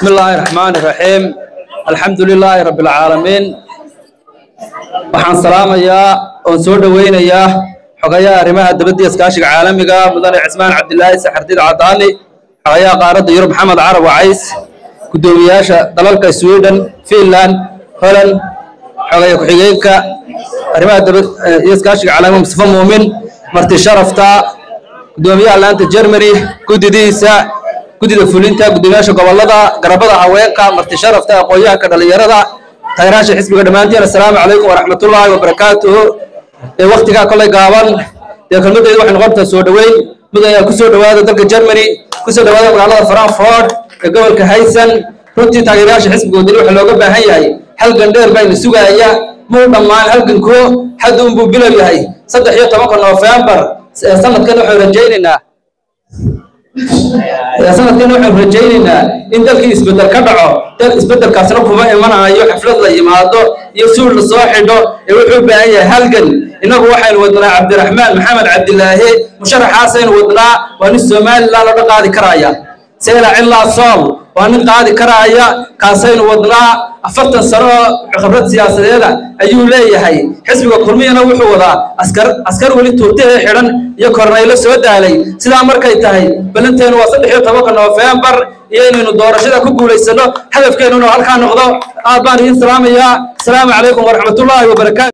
بسم الله الرحمن الرحيم الحمد لله رب العالمين waxaan salaamayaa oo soo dhaweynaya xogayaha arrimaha dibadda iskaashiga caalamiga mudane Cismaan Cabdilaahi Saxardiid Cadaani xogayaha qaaradda Yurub Maxamed Carab Wacays gudoomiyaasha dalalka Sweden Finland Holland xogaya ku xigeenka arrimaha dibadda iskaashiga caalamiga Mustafa Muumin marti sharafta gudoomiyaha laanta Germany gudidiisa gudida fulinta gudoomiyaasha gobolada garabada haweenka marti sharafta aqoonyahanka dhalinyarada tayraasha xisbiga dhamaantiin assalaamu calaykum waraxmatullaahi wabarakaatuh waqtiga kale gaaban kalmadeedu waxay noqontaa soo dhaweyn mid ayaa ku soo dhawaada dalka Germany ku soo dhawaada magaalada Frankfurt ee gobolka Hessen runtii taageerayaasha xisbigoodii waxa looga baahan yahay halgan dheer baa la sugaaya muu dhammaan halganku hadda uu bilow yahay 13 November sanadkan waxaan rajaynaynaa sanadkan waxaan rajaynaynaa in dalkii isbedel ka dhaco dal isbedelkaasna kuma imanayo xaflad la yimaado iyo suul la soo xidho ee wuxuu baahan yahay halgan inagu waxaynu wadnaa Cabdiraxmaan Maxamed Cabdilaahi musharaxaasaynu wadnaa waa nin Soomaaliland la qaadi karaya seela ilaa sool waa nin qaadi karaya kaasaynu wadnaa 40 sano khibrad siyaasadeed ayuu leeyahay xisbiga kulmiyana wuxuu wadaa askar wali tuurtay xiran iyo korneylo soo daalay sida markay tahay balanteenu waa 13 November iyo inaynu doorashada ku guuleysano hadafkeenu halka noqdo aad baan idin salaamayaa assalaamu calaykum waraxmatullaahi wabarakaatuh